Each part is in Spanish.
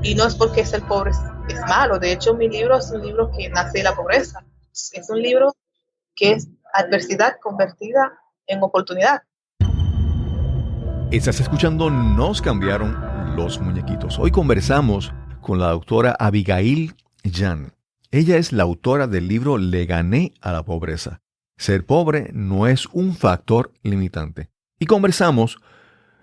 Y no es porque ser pobre es malo. De hecho, mi libro es un libro que nace de la pobreza. Es un libro que es adversidad convertida en oportunidad. Estás escuchando Nos cambiaron los muñequitos. Hoy conversamos con la doctora Abigail Jan. Ella es la autora del libro Le gané a la pobreza. Ser pobre no es un factor limitante. Y conversamos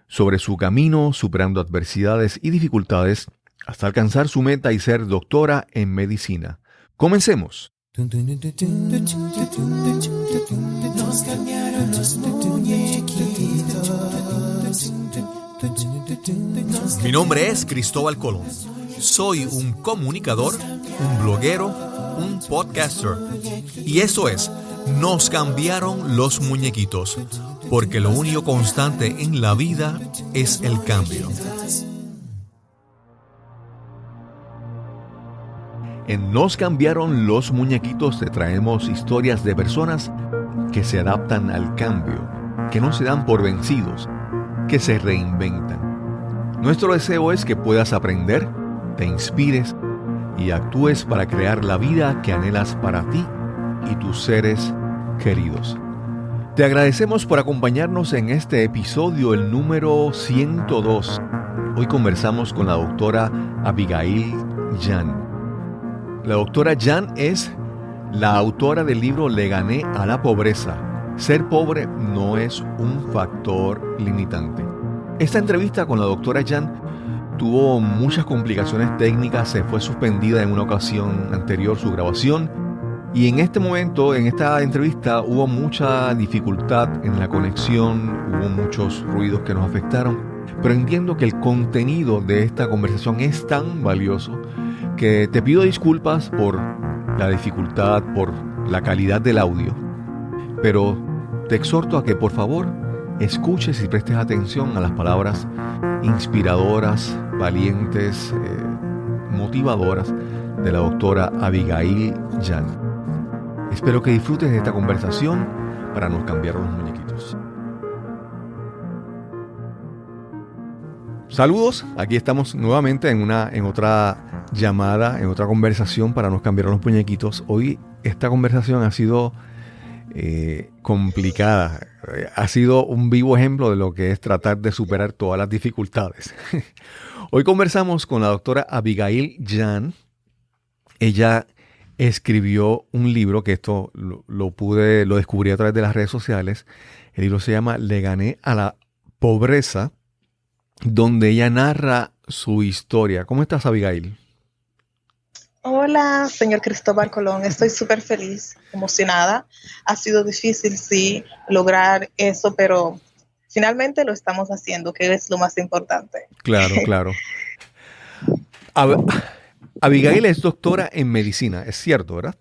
sobre su camino superando adversidades y dificultades hasta alcanzar su meta y ser doctora en medicina. Comencemos. Nos cambiaron los muñequitos. Mi nombre es Cristóbal Colón. Soy un comunicador, un bloguero, un podcaster. Y eso es, Nos cambiaron los muñequitos. Porque lo único constante en la vida es el cambio. En Nos cambiaron los muñequitos te traemos historias de personas que se adaptan al cambio, que no se dan por vencidos, que se reinventan. Nuestro deseo es que puedas aprender, te inspires y actúes para crear la vida que anhelas para ti y tus seres queridos. Te agradecemos por acompañarnos en este episodio, el número 102. Hoy conversamos con la doctora Abigail Jan. La doctora Jan es la autora del libro Le gané a la pobreza. Ser pobre no es un factor limitante. Esta entrevista con la doctora Jan tuvo muchas complicaciones técnicas, se fue suspendida en una ocasión anterior su grabación y en este momento, en esta entrevista, hubo mucha dificultad en la conexión, hubo muchos ruidos que nos afectaron, pero entiendo que el contenido de esta conversación es tan valioso que te pido disculpas por la dificultad, por la calidad del audio, pero te exhorto a que por favor escuches y prestes atención a las palabras inspiradoras, valientes, motivadoras de la doctora Abigail Jan. Espero que disfrutes de esta conversación para Nos cambiaron los muñequitos. Saludos, aquí estamos nuevamente en otra llamada, en otra conversación para Nos cambiaron los muñequitos. Hoy esta conversación ha sido complicada, ha sido un vivo ejemplo de lo que es tratar de superar todas las dificultades. Hoy conversamos con la doctora Abigail Jan. Ella escribió un libro que esto lo descubrí a través de las redes sociales. El libro se llama Le gané a la pobreza, donde ella narra su historia. ¿Cómo estás, Abigail? Hola, señor Cristóbal Colón. Estoy súper feliz, emocionada. Ha sido difícil, sí, lograr eso, pero finalmente lo estamos haciendo, que es lo más importante. Claro, claro. Abigail es doctora en medicina, es cierto, ¿verdad?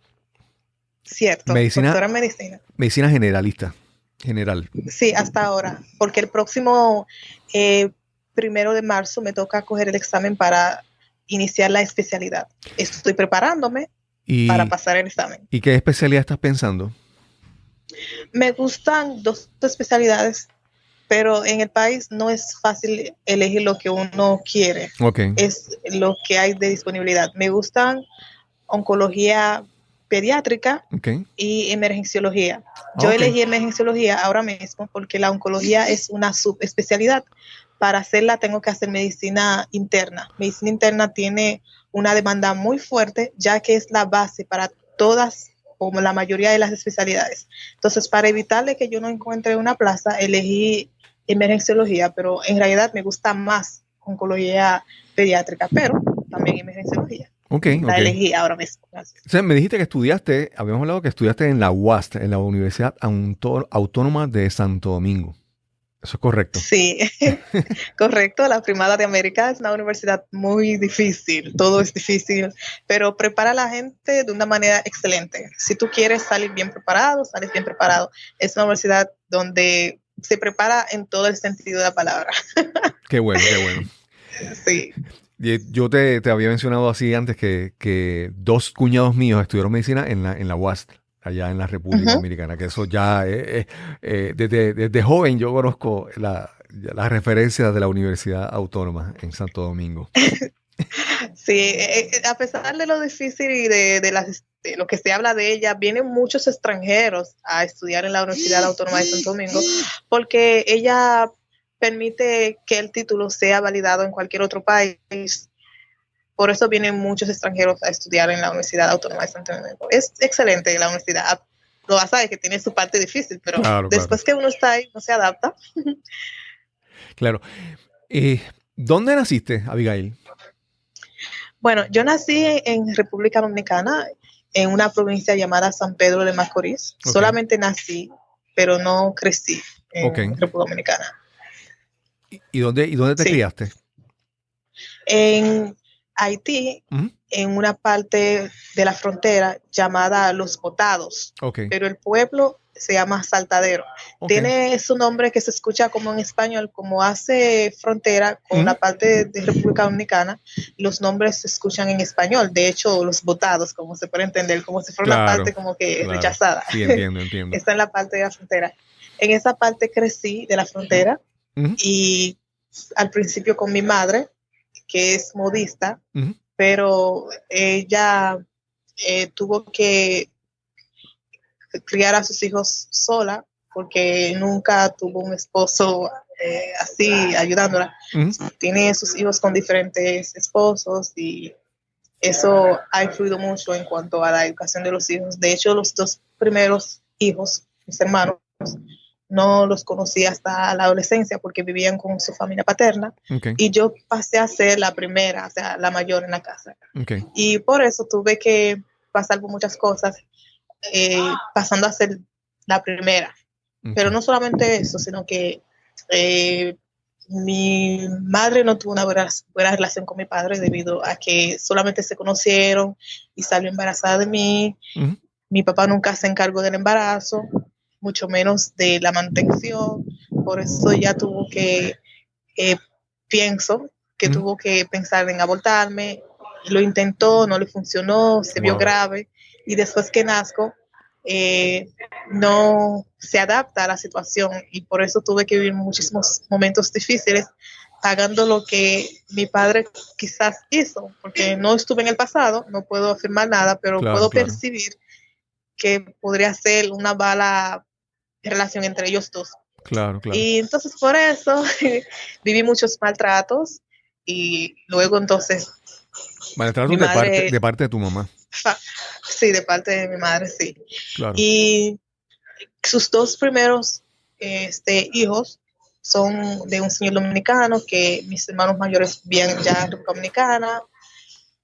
Cierto, doctora en medicina. Medicina general. Sí, hasta ahora, porque el próximo 1 de marzo me toca coger el examen para iniciar la especialidad. Estoy preparándome para pasar el examen. ¿Y qué especialidad estás pensando? Me gustan 2 especialidades, pero en el país no es fácil elegir lo que uno quiere. Okay. Es lo que hay de disponibilidad. Me gustan oncología pediátrica y emergenciología. Yo elegí emergenciología ahora mismo porque la oncología es una subespecialidad. Para hacerla tengo que hacer medicina interna. Medicina interna tiene una demanda muy fuerte, ya que es la base para todas, como la mayoría de las especialidades. Entonces, para evitarle que yo no encuentre una plaza, elegí emergenciología, pero en realidad me gusta más oncología pediátrica, pero también emergenciología. La elegí ahora mismo. Gracias. O sea, me dijiste que habíamos hablado que estudiaste en la UAST, en la Universidad Autónoma de Santo Domingo. ¿Eso es correcto? Sí, correcto. La Primada de América es una universidad muy difícil, todo es difícil, pero prepara a la gente de una manera excelente. Si tú quieres salir bien preparado, sales bien preparado. Es una universidad donde se prepara en todo el sentido de la palabra. Qué bueno, qué bueno. Sí. Yo te había mencionado así antes que 2 cuñados míos estudiaron medicina en la UAST. Allá en la República Dominicana, que eso ya desde joven yo conozco las referencias de la Universidad Autónoma en Santo Domingo. Sí, a pesar de lo difícil y de lo que se habla de ella, vienen muchos extranjeros a estudiar en la Universidad Autónoma de Santo Domingo porque ella permite que el título sea validado en cualquier otro país. Por eso vienen muchos extranjeros a estudiar en la Universidad Autónoma de Santo Domingo. Es excelente la universidad. Lo vas a ver que tiene su parte difícil, pero claro, después que uno está ahí, no se adapta. Claro. ¿Dónde naciste, Abigail? Bueno, yo nací en República Dominicana, en una provincia llamada San Pedro de Macorís. Okay. Solamente nací, pero no crecí en Okay. República Dominicana. ¿Y dónde te criaste? En Haití, en una parte de la frontera llamada Los Botados. Okay. Pero el pueblo se llama Saltadero. Okay. Tiene su nombre que se escucha como en español, como hace frontera con la parte de República Dominicana, los nombres se escuchan en español. De hecho, Los Botados, como se puede entender, como si fuera una parte como que rechazada. Sí, entiendo. Está en la parte de la frontera. En esa parte crecí de la frontera y al principio con mi madre, que es modista, pero ella tuvo que criar a sus hijos sola porque nunca tuvo un esposo así ayudándola. Tiene sus hijos con diferentes esposos y eso ha influido mucho en cuanto a la educación de los hijos. De hecho, los dos primeros hijos, mis hermanos, no los conocí hasta la adolescencia porque vivían con su familia paterna. Okay. Y yo pasé a ser la primera, o sea, la mayor en la casa. Okay. Y por eso tuve que pasar por muchas cosas, pasando a ser la primera. Okay. Pero no solamente eso, sino que mi madre no tuvo una buena relación con mi padre debido a que solamente se conocieron y salió embarazada de mí. Mi papá nunca se encargó del embarazo, mucho menos de la mantención. Por eso ya tuvo que, pienso que tuvo que pensar en abortarme. Lo intentó, no le funcionó, se vio grave. Y después que nazco, no se adapta a la situación y por eso tuve que vivir muchísimos momentos difíciles pagando lo que mi padre quizás hizo, porque no estuve en el pasado, no puedo afirmar nada, pero puedo percibir que podría ser una mala relación entre ellos dos. Claro. Y entonces por eso viví muchos maltratos y luego entonces maltratos de parte de tu mamá. Sí, de parte de mi madre, sí. Claro. Y sus dos primeros hijos son de un señor dominicano que mis hermanos mayores vivían ya en República Dominicana.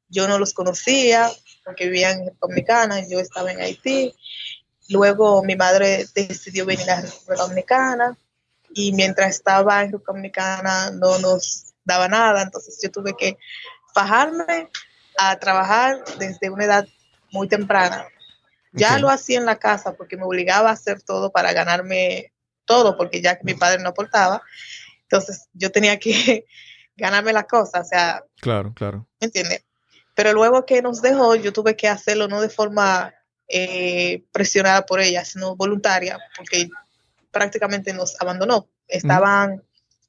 Yo no los conocía porque vivían en República Dominicana, yo estaba en Haití. Luego mi madre decidió venir a República Dominicana y mientras estaba en República Dominicana no nos daba nada, entonces yo tuve que fajarme a trabajar desde una edad muy temprana. Ya lo hacía en la casa porque me obligaba a hacer todo para ganarme todo, porque ya que mi padre no aportaba, entonces yo tenía que ganarme las cosas, o sea. Claro. ¿Me entiendes? Pero luego que nos dejó, yo tuve que hacerlo no de forma presionada por ella, sino voluntaria, porque prácticamente nos abandonó. Estaban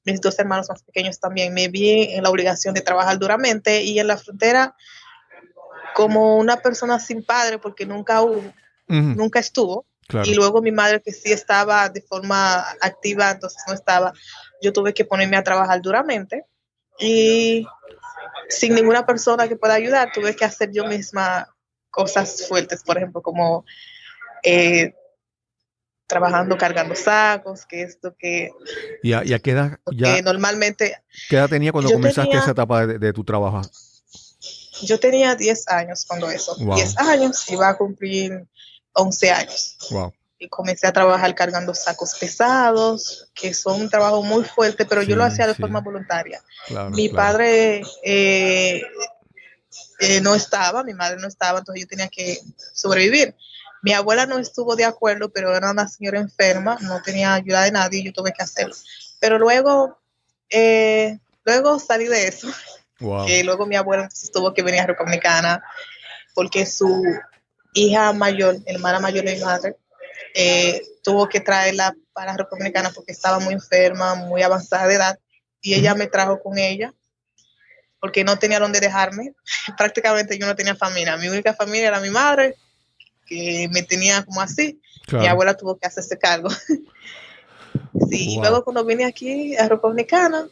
mis dos hermanos más pequeños también. Me vi en la obligación de trabajar duramente y en la frontera como una persona sin padre, porque nunca estuvo. Claro. Y luego mi madre, que sí estaba de forma activa, entonces no estaba. Yo tuve que ponerme a trabajar duramente y sin ninguna persona que pueda ayudar, tuve que hacer yo misma cosas fuertes, por ejemplo, como trabajando, cargando sacos, que esto, que... ¿Y a qué edad? Normalmente... ¿Qué edad tenía cuando comenzaste esa etapa de tu trabajo? Yo tenía 10 años cuando eso. Wow. 10 años, iba a cumplir 11 años. Wow. Y comencé a trabajar cargando sacos pesados, que son un trabajo muy fuerte, pero yo lo hacía de forma voluntaria. Claro, mi padre no estaba, mi madre no estaba, entonces yo tenía que sobrevivir. Mi abuela no estuvo de acuerdo, pero era una señora enferma, no tenía ayuda de nadie y yo tuve que hacerlo. Pero luego salí de eso. Wow. Luego mi abuela tuvo que venir a República Dominicana porque su hija mayor, hermana mayor de mi madre, tuvo que traerla para República Dominicana porque estaba muy enferma, muy avanzada de edad, y ella me trajo con ella porque no tenía dónde dejarme. Prácticamente yo no tenía familia. Mi única familia era mi madre, que me tenía como así. Claro. Mi abuela tuvo que hacerse cargo. Sí, wow. Luego cuando vine aquí a República Dominicana,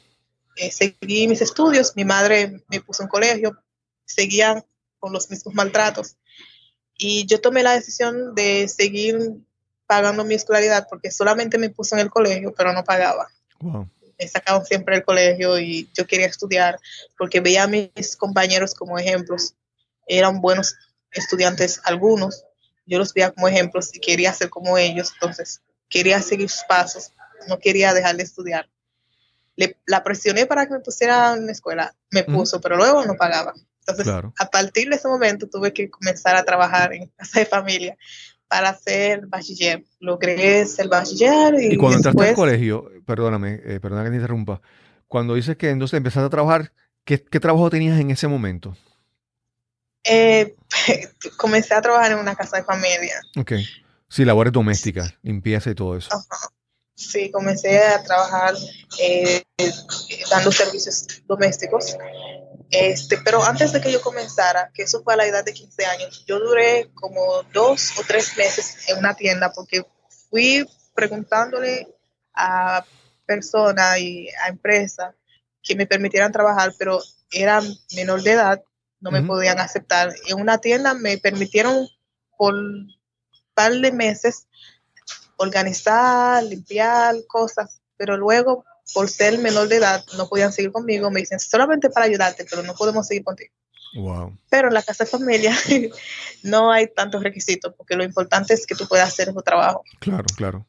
seguí mis estudios. Mi madre me puso en colegio, seguían con los mismos maltratos. Y yo tomé la decisión de seguir pagando mi escolaridad porque solamente me puso en el colegio, pero no pagaba. Wow. Me sacaban siempre del colegio y yo quería estudiar porque veía a mis compañeros como ejemplos. Eran buenos estudiantes algunos. Yo los veía como ejemplos y quería ser como ellos. Entonces, quería seguir sus pasos. No quería dejar de estudiar. La presioné para que me pusiera en la escuela. Me puso, pero luego no pagaba. Entonces, claro, a partir de ese momento tuve que comenzar a trabajar en casa de familia para ser bachiller. Logré ser bachiller y cuando después entraste al colegio, perdóname que te interrumpa, cuando dices que entonces empezaste a trabajar, ¿qué trabajo tenías en ese momento? Comencé a trabajar en una casa de familia. Ok. Sí, labores domésticas, limpieza y todo eso. Ajá. Sí, comencé a trabajar dando servicios domésticos. Pero antes de que yo comenzara, que eso fue a la edad de 15 años, yo duré como 2 o 3 meses en una tienda porque fui preguntándole a personas y a empresas que me permitieran trabajar, pero eran menor de edad, no me podían aceptar. En una tienda me permitieron por un par de meses organizar, limpiar cosas, pero luego por ser menor de edad no podían seguir conmigo. Me dicen solamente para ayudarte, pero no podemos seguir contigo. Wow. Pero en la casa de familia no hay tantos requisitos porque lo importante es que tú puedas hacer tu trabajo. Claro.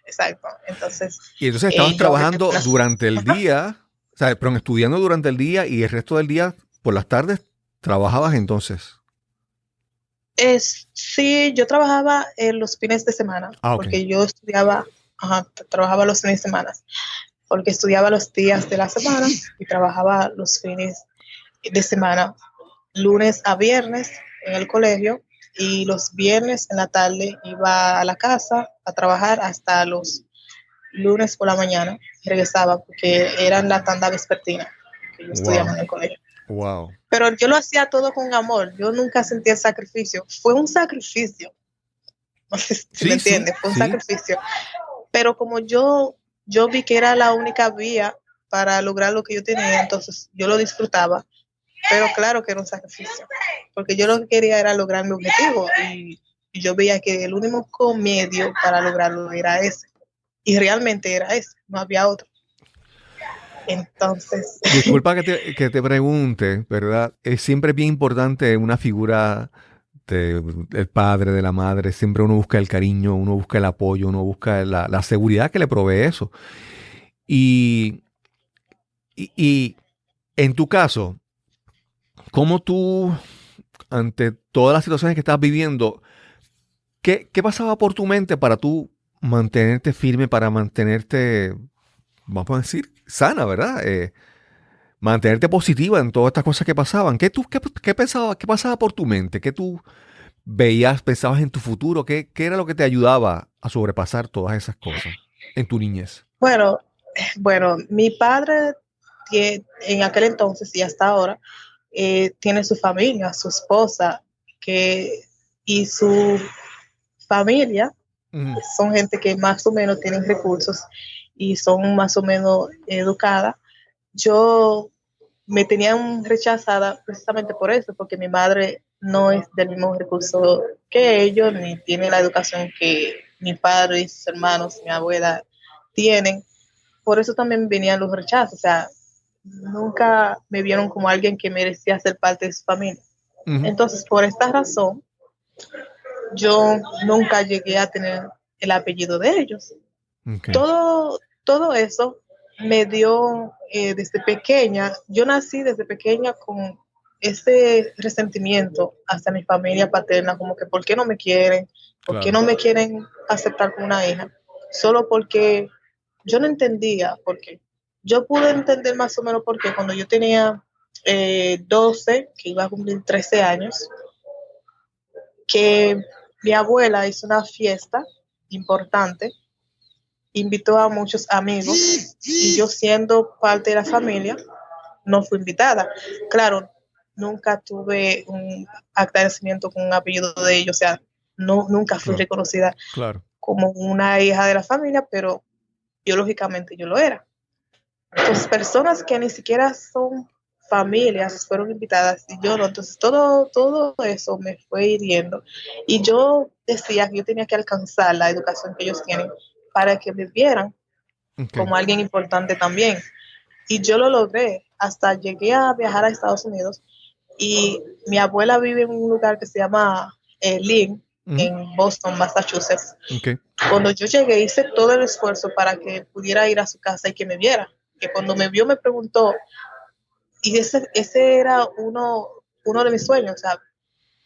Exacto. Entonces estabas trabajando durante el día, o sea, pero estudiando durante el día y el resto del día por las tardes trabajabas entonces. Sí, yo trabajaba en los fines de semana, porque yo estudiaba, trabajaba los fines de semana, porque estudiaba los días de la semana y trabajaba los fines de semana, lunes a viernes en el colegio, y los viernes en la tarde iba a la casa a trabajar hasta los lunes por la mañana, regresaba porque era la tanda vespertina que yo estudiaba en el colegio. Wow. Pero yo lo hacía todo con amor. Yo nunca sentí el sacrificio. Fue un sacrificio. No sé si me entiendes. Fue un sacrificio. Pero como yo vi que era la única vía para lograr lo que yo tenía, entonces yo lo disfrutaba. Pero claro que era un sacrificio. Porque yo lo que quería era lograr mi objetivo. Y yo veía que el único medio para lograrlo era ese. Y realmente era ese. No había otro. Entonces. Disculpa que te pregunte, ¿verdad? Es siempre bien importante una figura del padre, de la madre. Siempre uno busca el cariño, uno busca el apoyo, uno busca la seguridad que le provee eso. Y en tu caso, ¿cómo tú, ante todas las situaciones que estás viviendo, qué pasaba por tu mente para tú mantenerte firme, para mantenerte, vamos a decir, sana, ¿verdad? Mantenerte positiva en todas estas cosas que pasaban. ¿Qué pasaba por tu mente? ¿Qué tú veías, pensabas en tu futuro? ¿Qué era lo que te ayudaba a sobrepasar todas esas cosas en tu niñez? Bueno, mi padre en aquel entonces y hasta ahora tiene su familia, su esposa, y su familia son gente que más o menos tienen recursos y son más o menos educadas. Yo me tenían rechazada precisamente por eso, porque mi madre no es del mismo recurso que ellos, ni tiene la educación que mi padre y sus hermanos, mi abuela tienen. Por eso también venían los rechazos, o sea, nunca me vieron como alguien que merecía ser parte de su familia. Entonces, por esta razón, yo nunca llegué a tener el apellido de ellos. Okay. Todo eso me dio desde pequeña. Yo nací desde pequeña con ese resentimiento hacia mi familia paterna, como que ¿por qué no me quieren? ¿Por qué no me quieren aceptar como una hija? Solo porque yo no entendía por qué. Yo pude entender más o menos por qué cuando yo tenía 12, que iba a cumplir 13 años, que mi abuela hizo una fiesta importante, invitó a muchos amigos y yo siendo parte de la familia, no fui invitada. Claro, nunca tuve un acta de nacimiento con un apellido de ellos, o sea, nunca fui reconocida como una hija de la familia, pero biológicamente yo lo era. Entonces, personas que ni siquiera son familias fueron invitadas y yo no. Entonces, todo eso me fue hiriendo. Y yo decía que yo tenía que alcanzar la educación que ellos tienen para que me vieran como alguien importante también. Y yo lo logré. Hasta llegué a viajar a Estados Unidos y mi abuela vive en un lugar que se llama Lynn, en Boston, Massachusetts. Cuando yo llegué hice todo el esfuerzo para que pudiera ir a su casa y que me viera. Que cuando me vio me preguntó, y ese era uno de mis sueños, o sea,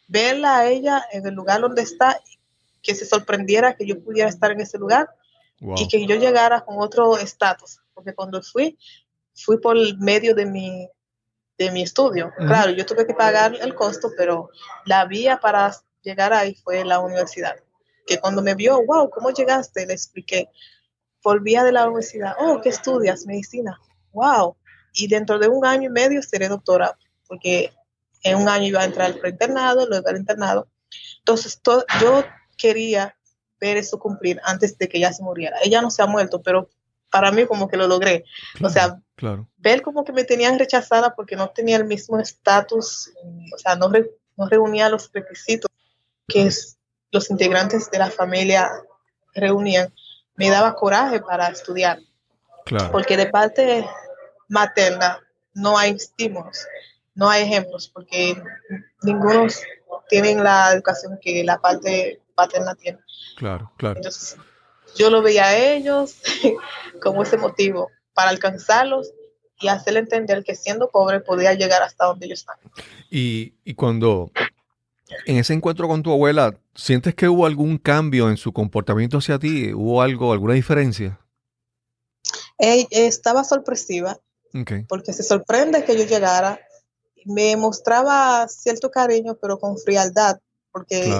verla a ella en el lugar donde está, que se sorprendiera que yo pudiera estar en ese lugar y que yo llegara con otro estatus, porque cuando fui por medio de mi estudio. Claro, yo tuve que pagar el costo, pero la vía para llegar ahí fue la universidad. Que cuando me vio, wow, ¿cómo llegaste? Le expliqué. Por vía de la universidad. Oh, ¿qué estudias? Medicina. Wow. Y dentro de 1 año y medio seré doctora, porque en 1 año iba a entrar al preinternado, luego al internado. Entonces, yo quería ver eso cumplir antes de que ella se muriera. Ella no se ha muerto, pero para mí como que lo logré. O sea, ver como que me tenían rechazada porque no tenía el mismo estatus, o sea, no reunía los requisitos que los integrantes de la familia reunían, me daba coraje para estudiar. Porque de parte materna no hay estímulos, no hay ejemplos, porque ninguno tienen la educación que la parte paterna tiene. Entonces, yo lo veía a ellos como ese motivo para alcanzarlos y hacerle entender que siendo pobre podía llegar hasta donde ellos están. Y cuando en ese encuentro con tu abuela, ¿sientes que hubo algún cambio en su comportamiento hacia ti? ¿Hubo alguna diferencia? Estaba sorpresiva, porque se sorprende que yo llegara. Me mostraba cierto cariño, pero con frialdad, porque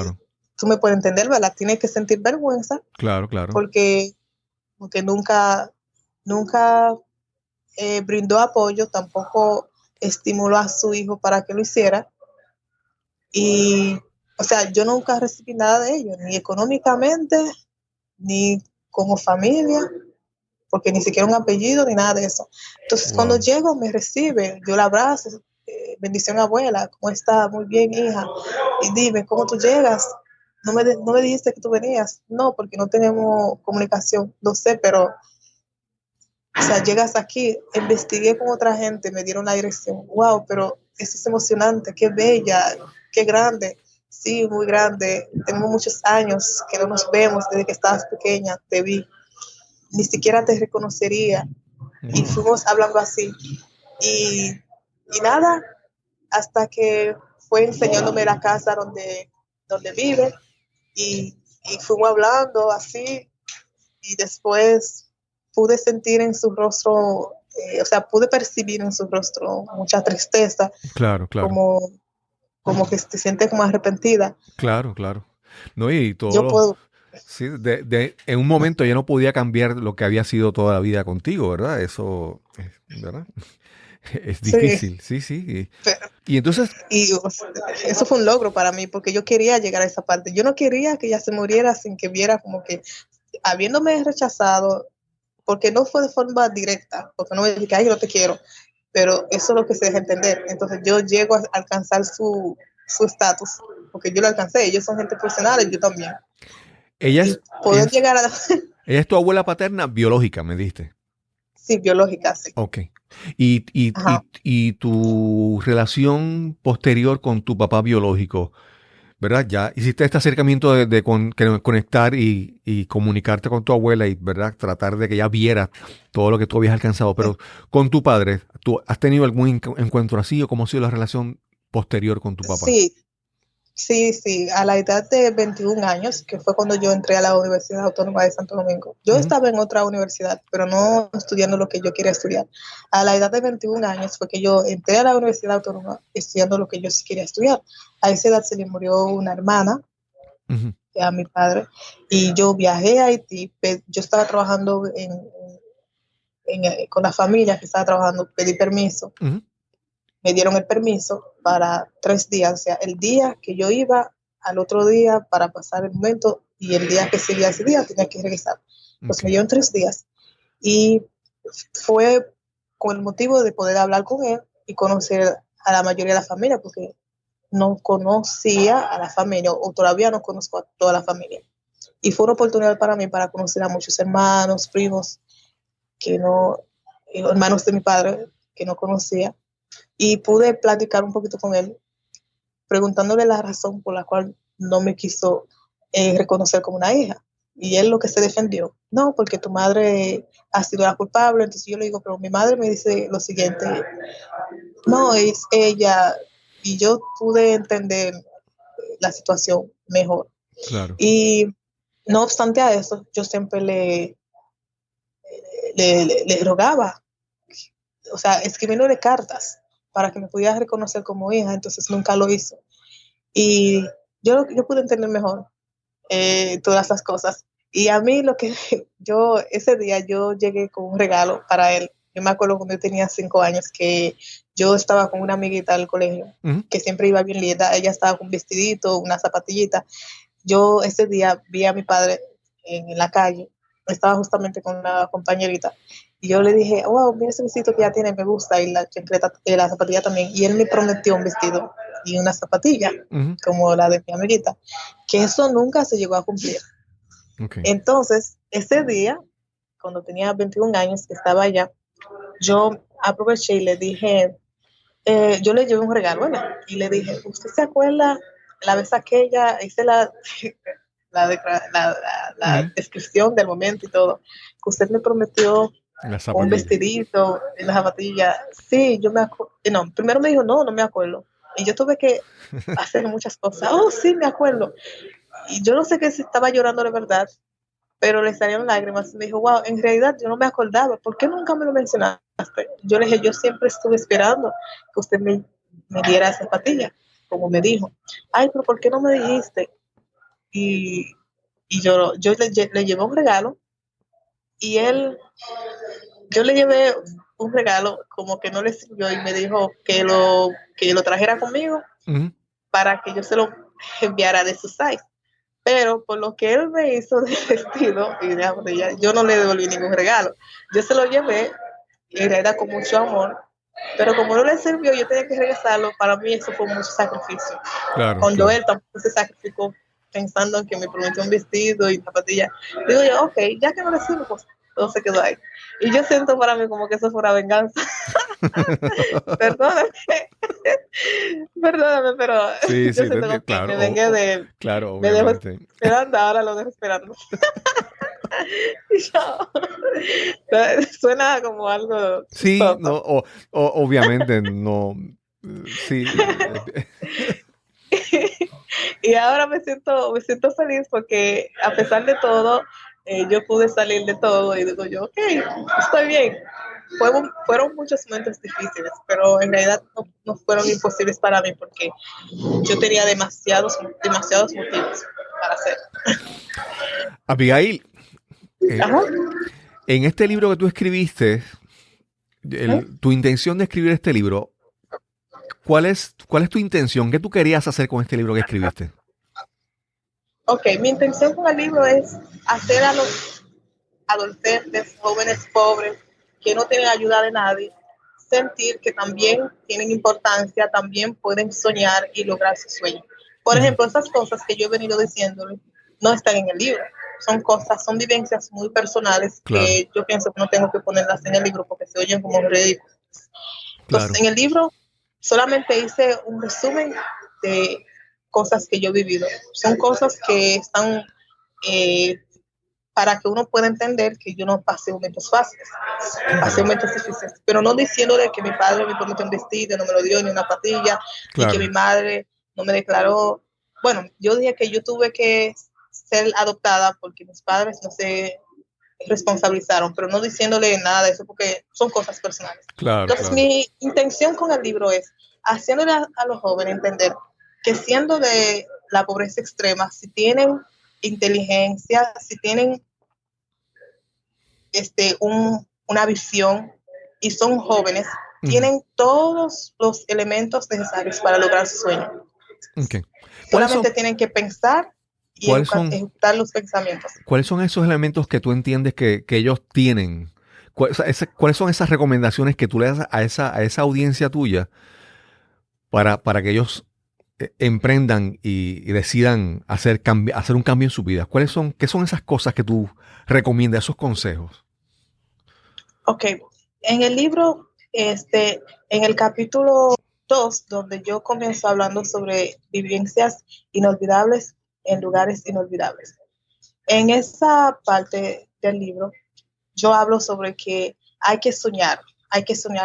tú me puedes entender, ¿verdad? Tienes que sentir vergüenza. Porque nunca brindó apoyo, tampoco estimuló a su hijo para que lo hiciera. Y, o sea, yo nunca recibí nada de ellos, ni económicamente, ni como familia, porque ni siquiera un apellido, ni nada de eso. Entonces, cuando llego, me recibe, yo la abrazo, bendición abuela, ¿cómo está? Muy bien, hija. Y dime, ¿cómo tú llegas? No me dijiste que tú venías. No, porque no tenemos comunicación, no sé, pero, o sea, llegas aquí, investigué con otra gente, me dieron la dirección. Wow, pero eso es emocionante, qué bella, qué grande. Sí, muy grande. Tenemos muchos años que no nos vemos, desde que estabas pequeña, te vi. Ni siquiera te reconocería. Y fuimos hablando así. Y nada, hasta que fue enseñándome la casa donde vive y fuimos hablando así y después pude sentir en su rostro, o sea, pude percibir en su rostro mucha tristeza. Como que se siente como arrepentida. No, y todo. Sí, en un momento ya no podía cambiar lo que había sido toda la vida contigo, ¿verdad? Eso, ¿verdad? Es difícil, sí. Y entonces... Y eso fue un logro para mí, porque yo quería llegar a esa parte. Yo no quería que ella se muriera sin que viera como que, habiéndome rechazado, porque no fue de forma directa, porque no me dije, ay, yo no te quiero, pero eso es lo que se deja entender. Entonces yo llego a alcanzar su estatus, porque yo lo alcancé. Ellos son gente profesional, yo también. Ella es tu abuela paterna biológica, me diste. Sí, biológica, sí. Ok. Y tu relación posterior con tu papá biológico, ¿verdad? Ya hiciste este acercamiento de conectar y comunicarte con tu abuela y, ¿verdad? Tratar de que ella viera todo lo que tú habías alcanzado. Pero con tu padre, ¿tú has tenido algún encuentro así o cómo ha sido la relación posterior con tu papá? Sí, a la edad de 21 años, que fue cuando yo entré a la Universidad Autónoma de Santo Domingo. Yo estaba en otra universidad, pero no estudiando lo que yo quería estudiar. A la edad de 21 años fue que yo entré a la Universidad Autónoma estudiando lo que yo quería estudiar. A esa edad se le murió una hermana a mi padre y yo viajé a Haití. Yo estaba trabajando con la familia que estaba trabajando, pedí permiso. Uh-huh. Me dieron el permiso para 3 días, o sea, el día que yo iba, al otro día para pasar el momento, y el día que seguía ese día tenía que regresar. Pues me dieron 3 días. Y fue con el motivo de poder hablar con él y conocer a la mayoría de la familia, porque no conocía a la familia, o todavía no conozco a toda la familia. Y fue una oportunidad para mí para conocer a muchos hermanos, primos, hermanos de mi padre que no conocía. Y pude platicar un poquito con él, preguntándole la razón por la cual no me quiso reconocer como una hija. Y él lo que se defendió, no, porque tu madre ha sido la culpable. Entonces yo le digo, pero mi madre me dice lo siguiente, no, es ella. Y yo pude entender la situación mejor. Claro. Y no obstante a eso, yo siempre le rogaba, o sea, escribiéndole cartas para que me pudiera reconocer como hija. Entonces nunca lo hizo. Y yo pude entender mejor todas las cosas. Y a mí ese día yo llegué con un regalo para él. Yo me acuerdo cuando yo tenía 5 años que yo estaba con una amiguita del colegio, uh-huh, que siempre iba bien linda. Ella estaba con un vestidito, una zapatillita. Yo ese día vi a mi padre en la calle, estaba justamente con una compañerita, y yo le dije, wow, mira ese vestido que ya tiene, me gusta, y la zapatilla también. Y él me prometió un vestido y una zapatilla, uh-huh, como la de mi amiguita, que eso nunca se llegó a cumplir. Okay. Entonces, ese día, cuando tenía 21 años, que estaba allá, yo aproveché y le dije, yo le llevé un regalo, ¿verdad? Y le dije, ¿usted se acuerda la vez aquella? Hice la uh-huh, descripción del momento y todo, que usted me prometió un vestidito en la zapatilla. Sí, yo me acuerdo. No, primero me dijo, no me acuerdo. Y yo tuve que hacer muchas cosas. Oh, sí, me acuerdo. Y yo no sé qué si estaba llorando de verdad, pero le salieron lágrimas. Y me dijo, wow, en realidad yo no me acordaba. ¿Por qué nunca me lo mencionaste? Yo le dije, yo siempre estuve esperando que usted me diera esa zapatilla, como me dijo. Ay, pero ¿por qué no me dijiste? Y yo le llevé un regalo, y yo le llevé un regalo como que no le sirvió, y me dijo que lo trajera conmigo, uh-huh, para que yo se lo enviara de su size. Pero por lo que él me hizo de vestido y de botella, yo no le devolví ningún regalo. Yo se lo llevé, y era con mucho amor, pero como no le sirvió, yo tenía que regresarlo. Para mí eso fue mucho sacrificio. Claro, Cuando él tampoco se sacrificó pensando en que me prometió un vestido y zapatillas, digo yo, ok, ya que no le sirve, pues todo se quedó ahí. Y yo siento para mí como que eso fue una venganza. Perdóname, pero sí, yo siento como claro, que me vengué de él. Claro, obviamente. Me dejó esperando, ahora lo dejo esperando. Y yo, suena como algo sí, chistoso. no, obviamente no, sí. Y ahora me siento feliz porque a pesar de todo, yo pude salir de todo, y digo yo, ok, estoy bien. Fueron muchos momentos difíciles, pero en realidad no fueron imposibles para mí, porque yo tenía demasiados motivos para hacerlo. Abigail, en este libro que tú escribiste, tu intención de escribir este libro, ¿cuál es tu intención? ¿Qué tú querías hacer con este libro que escribiste? Ok, mi intención con el libro es hacer a los adolescentes, jóvenes pobres, que no tienen ayuda de nadie, sentir que también tienen importancia, también pueden soñar y lograr sus sueños. Por ejemplo, esas cosas que yo he venido diciéndole no están en el libro. Son vivencias muy personales, claro, que yo pienso que no tengo que ponerlas en el libro porque se oyen como ridículas. Entonces, claro, en el libro solamente hice un resumen de cosas que yo he vivido. Son cosas que están para que uno pueda entender que yo no pasé momentos fáciles, pasé momentos difíciles, pero no diciéndole que mi padre me prometió un vestido, no me lo dio, ni una patilla, claro, ni que mi madre no me declaró. Bueno, yo dije que yo tuve que ser adoptada porque mis padres no se responsabilizaron, pero no diciéndole nada de eso porque son cosas personales. Claro, entonces, claro, mi intención con el libro es haciéndole a los jóvenes entender que siendo de la pobreza extrema, si tienen inteligencia, si tienen una visión y son jóvenes, tienen todos los elementos necesarios para lograr su sueño. Okay. Solamente tienen que pensar y ejecutar los pensamientos. ¿Cuáles son esos elementos que tú entiendes que ellos tienen? ¿Cuáles son esas recomendaciones que tú le das a esa audiencia tuya para que ellos emprendan y decidan hacer un cambio en su vida? ¿Qué son esas cosas que tú recomiendas, esos consejos? Ok, en el libro, en el capítulo 2, donde yo comienzo hablando sobre vivencias inolvidables en lugares inolvidables. En esa parte del libro, yo hablo sobre que hay que soñar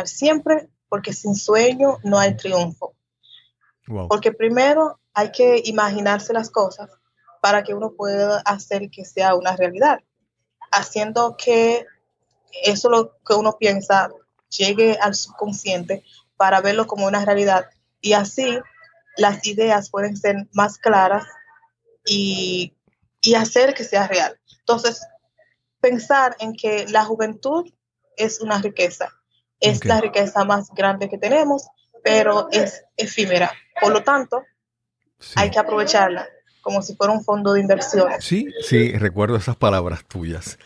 siempre, porque sin sueño no hay triunfo. Wow. Porque primero hay que imaginarse las cosas para que uno pueda hacer que sea una realidad, haciendo que eso lo que uno piensa llegue al subconsciente para verlo como una realidad, y así las ideas pueden ser más claras y hacer que sea real. Entonces, pensar en que la juventud es una riqueza, es la riqueza más grande que tenemos, pero es efímera. Por lo tanto, hay que aprovecharla como si fuera un fondo de inversiones. Sí, recuerdo esas palabras tuyas,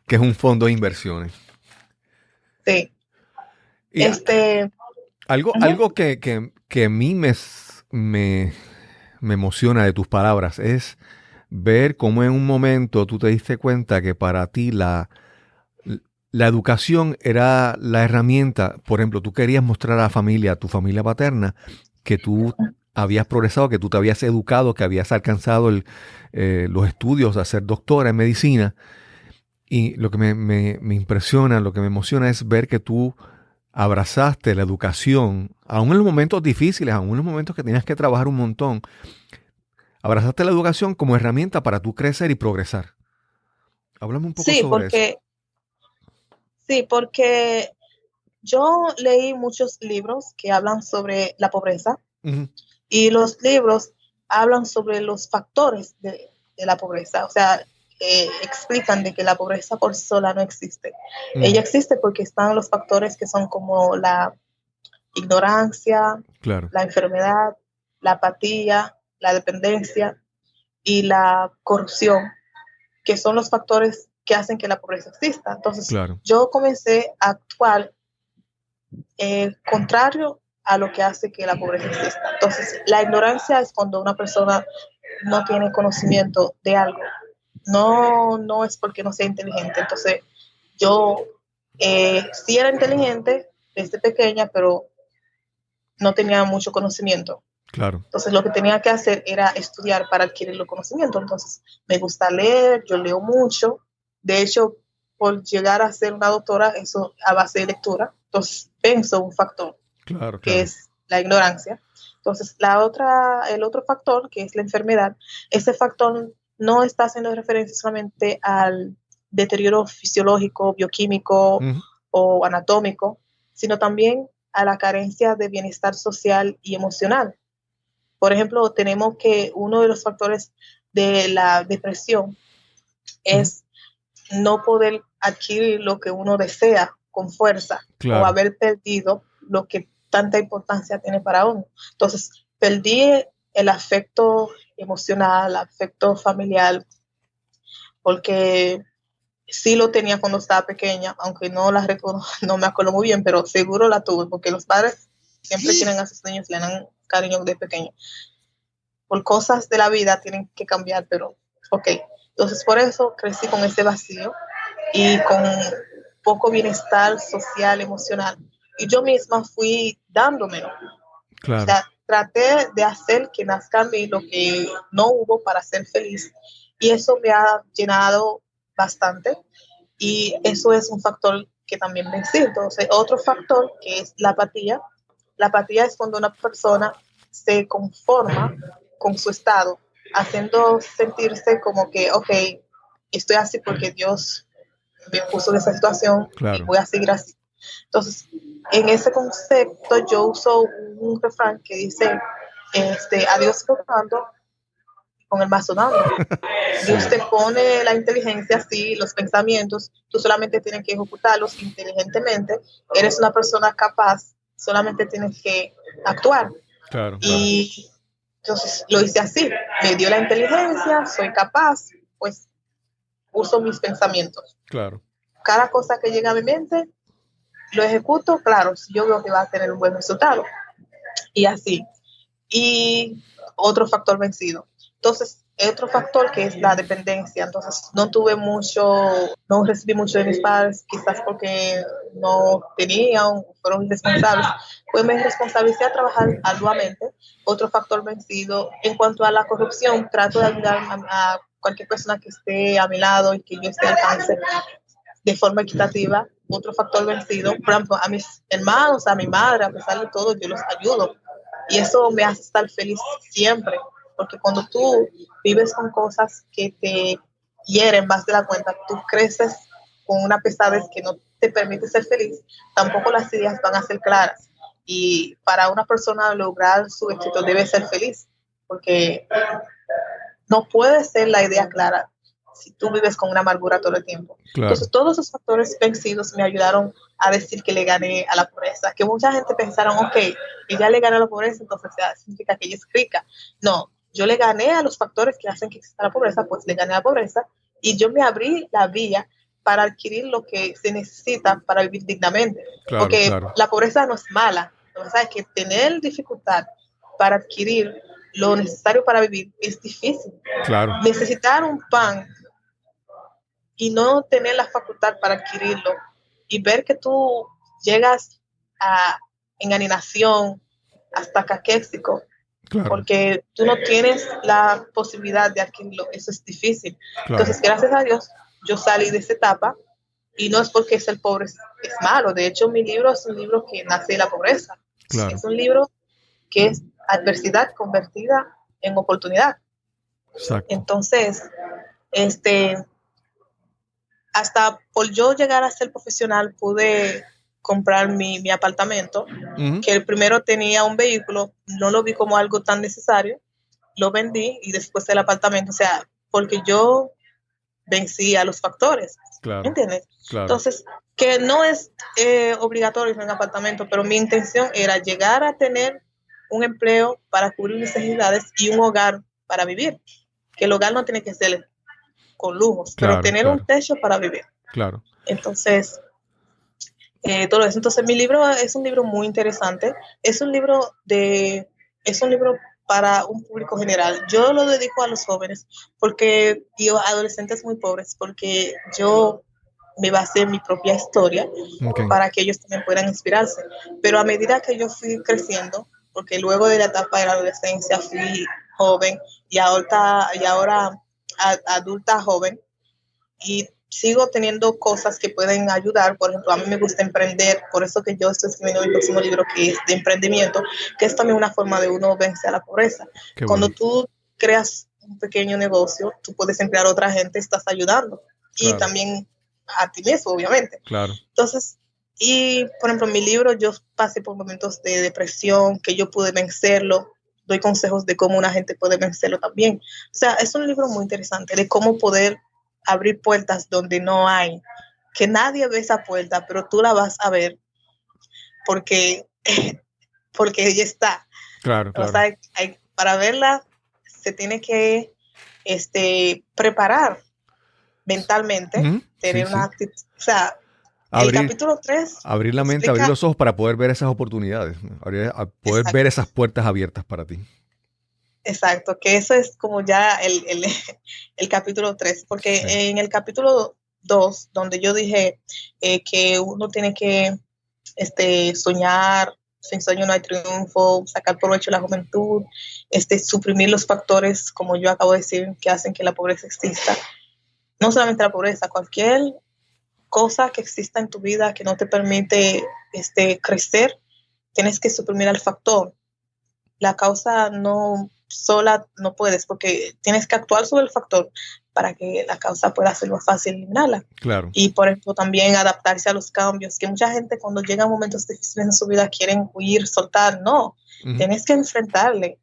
que es un fondo de inversiones. Sí. Y algo que a mí me emociona de tus palabras es ver cómo en un momento tú te diste cuenta que para ti la educación era la herramienta. Por ejemplo, tú querías mostrar a la familia, a tu familia paterna, que tú habías progresado, que tú te habías educado, que habías alcanzado los estudios a ser doctora en medicina. Y lo que me impresiona, lo que me emociona es ver que tú abrazaste la educación, aún en los momentos difíciles, aún en los momentos que tenías que trabajar un montón. Abrazaste la educación como herramienta para tú crecer y progresar. Háblame un poco sobre eso. Sí, porque yo leí muchos libros que hablan sobre la pobreza, y los libros hablan sobre los factores de la pobreza. O sea, explican de que la pobreza por sí sola no existe. Ella existe porque están los factores que son como la ignorancia, claro, la enfermedad, la apatía, la dependencia y la corrupción, que son los factores que hacen que la pobreza exista. Entonces, claro, yo comencé a actuar contrario a lo que hace que la pobreza exista. Entonces, la ignorancia es cuando una persona no tiene conocimiento de algo. No es porque no sea inteligente. Entonces, yo sí era inteligente desde pequeña, pero no tenía mucho conocimiento. Claro. Entonces, lo que tenía que hacer era estudiar para adquirir los conocimientos. Entonces, me gusta leer, yo leo mucho. De hecho, por llegar a ser una doctora, eso a base de lectura. Entonces, pienso un factor, claro, que es la ignorancia. Entonces, el otro factor, que es la enfermedad, ese factor no está haciendo referencia solamente al deterioro fisiológico, bioquímico o anatómico, sino también a la carencia de bienestar social y emocional. Por ejemplo, tenemos que uno de los factores de la depresión es no poder adquirir lo que uno desea con fuerza, claro, o haber perdido lo que tanta importancia tiene para uno. Entonces, perdí el afecto emocional, el afecto familiar, porque sí lo tenía cuando estaba pequeña, aunque no me acuerdo muy bien, pero seguro la tuve, porque los padres siempre tienen a sus niños, le dan cariño de pequeño. Por cosas de la vida tienen que cambiar, pero ok. Entonces, por eso crecí con ese vacío y con poco bienestar social, emocional. Y yo misma fui dándomelo. Claro. O sea, traté de hacer que nazca en mí lo que no hubo para ser feliz. Y eso me ha llenado bastante. Y eso es un factor que también vencí. Entonces, otro factor que es la apatía. La apatía es cuando una persona se conforma con su estado, haciendo sentirse como que, ok, estoy así porque Dios me puso en esa situación, claro, y voy a seguir así. Entonces, en ese concepto yo uso un refrán que dice, a Dios rogando, con el mazo dando. Dios te pone la inteligencia así, los pensamientos, tú solamente tienes que ejecutarlos inteligentemente. Eres una persona capaz, solamente tienes que actuar. Claro. Y entonces lo hice así, me dio la inteligencia, soy capaz, pues uso mis pensamientos. Claro. Cada cosa que llega a mi mente, lo ejecuto, claro, si yo veo que va a tener un buen resultado. Y así. Y otro factor vencido. Entonces, otro factor que es la dependencia. Entonces, no recibí mucho de mis padres, quizás porque no tenían, fueron irresponsables. Pues me responsabilicé a trabajar arduamente. Otro factor vencido. En cuanto a la corrupción, trato de ayudar a cualquier persona que esté a mi lado y que yo esté al alcance de forma equitativa. Otro factor vencido, por ejemplo, a mis hermanos, a mi madre, a pesar de todo, yo los ayudo. Y eso me hace estar feliz siempre, porque cuando tú vives con cosas que te hieren más de la cuenta, tú creces con una pesadez que no te permite ser feliz, tampoco las ideas van a ser claras. Y para una persona lograr su éxito debe ser feliz, porque no puede ser la idea clara si tú vives con una amargura todo el tiempo. Claro. Entonces, todos esos factores vencidos me ayudaron a decir que le gané a la pobreza. Que mucha gente pensaron, ok, ella le ganó a la pobreza, entonces ya significa que ella es rica. No, yo le gané a los factores que hacen que exista la pobreza, pues le gané a la pobreza y yo me abrí la vía para adquirir lo que se necesita para vivir dignamente. Claro, porque claro. La pobreza no es mala. O sea, que tener dificultad para adquirir lo necesario para vivir es difícil. Claro. Necesitar un pan y no tener la facultad para adquirirlo y ver que tú llegas a enganinación hasta caquéxico, claro. Porque tú no tienes la posibilidad de adquirirlo, eso es difícil. Claro. Entonces, gracias a Dios, yo salí de esa etapa y no es porque ser pobre es malo. De hecho, mi libro es un libro que nace de la pobreza. Claro. Es un libro que es adversidad convertida en oportunidad. Exacto. Entonces, hasta por yo llegar a ser profesional pude comprar mi apartamento, que el primero tenía un vehículo, no lo vi como algo tan necesario, lo vendí y después el apartamento, o sea, porque yo vencí a los factores, claro, ¿entiendes? Claro. Entonces, que no es obligatorio en un apartamento, pero mi intención era llegar a tener un empleo para cubrir mis necesidades y un hogar para vivir, que el hogar no tiene que ser con lujos, claro, pero tener claro. un techo para vivir. Claro. Entonces, todo eso. Entonces, mi libro es un libro muy interesante. Es un libro para un público general. Yo lo dedico a los jóvenes y a adolescentes muy pobres, porque yo me basé en mi propia historia para que ellos también puedan inspirarse. Pero a medida que yo fui creciendo, porque luego de la etapa de la adolescencia fui joven y ahora adulta joven, y sigo teniendo cosas que pueden ayudar. Por ejemplo, a mí me gusta emprender, por eso que yo estoy escribiendo mi próximo libro, que es de emprendimiento, que es también una forma de uno vencer a la pobreza. Qué Cuando bueno. tú creas un pequeño negocio, tú puedes emplear a otra gente, estás ayudando. Claro. Y también a ti mismo, obviamente. Claro. Entonces, y por ejemplo, en mi libro yo pasé por momentos de depresión, que yo pude vencerlo. Doy consejos de cómo una gente puede vencerlo también. O sea, es un libro muy interesante de cómo poder abrir puertas donde no hay, que nadie ve esa puerta, pero tú la vas a ver porque ella está. Claro, claro. O sea, para verla se tiene que preparar mentalmente, tener una actitud. O sea, el capítulo 3. Abrir la mente, abrir los ojos para poder ver esas oportunidades, poder ver esas puertas abiertas para ti. Exacto, que eso es como ya el capítulo 3, porque sí. En el capítulo 2, donde yo dije que uno tiene que soñar, sin sueño no hay triunfo, sacar provecho de la juventud, suprimir los factores, como yo acabo de decir, que hacen que la pobreza exista. No solamente la pobreza, cualquier cosa que exista en tu vida que no te permite crecer, tienes que suprimir al factor. La causa sola no puedes, porque tienes que actuar sobre el factor para que la causa pueda ser más fácil eliminarla. Claro. Y por ejemplo también adaptarse a los cambios, que mucha gente cuando llegan momentos difíciles en su vida quieren huir, soltar. No, tienes que enfrentarle,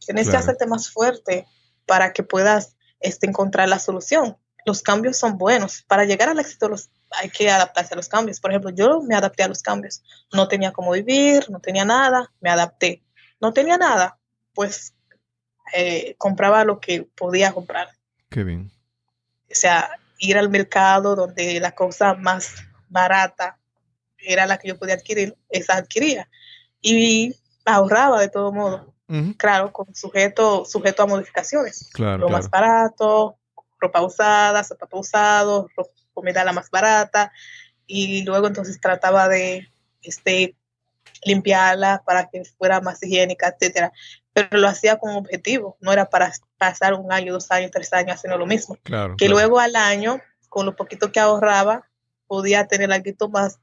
tienes que hacerte más fuerte, para que puedas encontrar la solución. Los cambios son buenos. Para llegar al éxito hay que adaptarse a los cambios. Por ejemplo, yo me adapté a los cambios. No tenía cómo vivir, no tenía nada, me adapté. No tenía nada, pues compraba lo que podía comprar. Qué bien. O sea, ir al mercado donde la cosa más barata era la que yo podía adquirir, esa adquiría. Y ahorraba de todo modo. Uh-huh. Claro, sujeto a modificaciones. Claro, más barato, ropa usada, zapatos usados, comida la más barata. Y luego entonces trataba de limpiarla para que fuera más higiénica, etcétera. Pero lo hacía con objetivo, no era para pasar 1 año, 2 años, 3 años haciendo lo mismo. Claro, que luego al año, con lo poquito que ahorraba, podía tener algo más.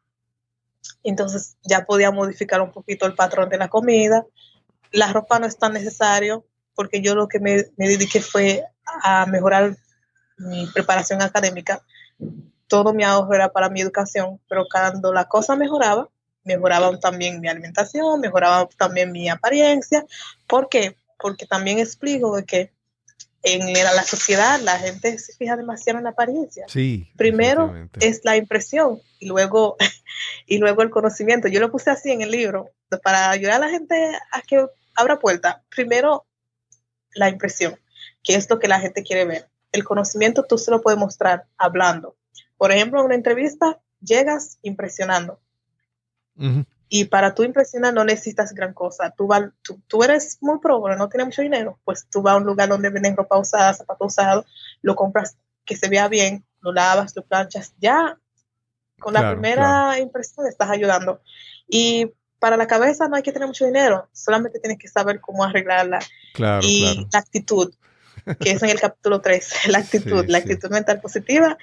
Entonces ya podía modificar un poquito el patrón de la comida. La ropa no es tan necesario, porque yo lo que me dediqué fue a mejorar mi preparación académica. Todo mi ahorro era para mi educación, pero cuando la cosa mejoraba también mi alimentación, mejoraba también mi apariencia. ¿Por qué? Porque también explico que en la sociedad la gente se fija demasiado en la apariencia. Sí. Primero es la impresión y luego el conocimiento. Yo lo puse así en el libro para ayudar a la gente a que abra puerta. Primero la impresión, que es lo que la gente quiere ver. El conocimiento tú se lo puedes mostrar hablando. Por ejemplo, en una entrevista llegas impresionando. Uh-huh. Y para tú impresionar no necesitas gran cosa. Tú eres muy pobre, no tienes mucho dinero, pues tú vas a un lugar donde venden ropa usada, zapatos usados, lo compras que se vea bien, lo lavas, lo planchas. Ya con la primera impresión estás ayudando. Y para la cabeza no hay que tener mucho dinero, solamente tienes que saber cómo arreglarla. Y la actitud, que es en el capítulo 3, la actitud mental positiva,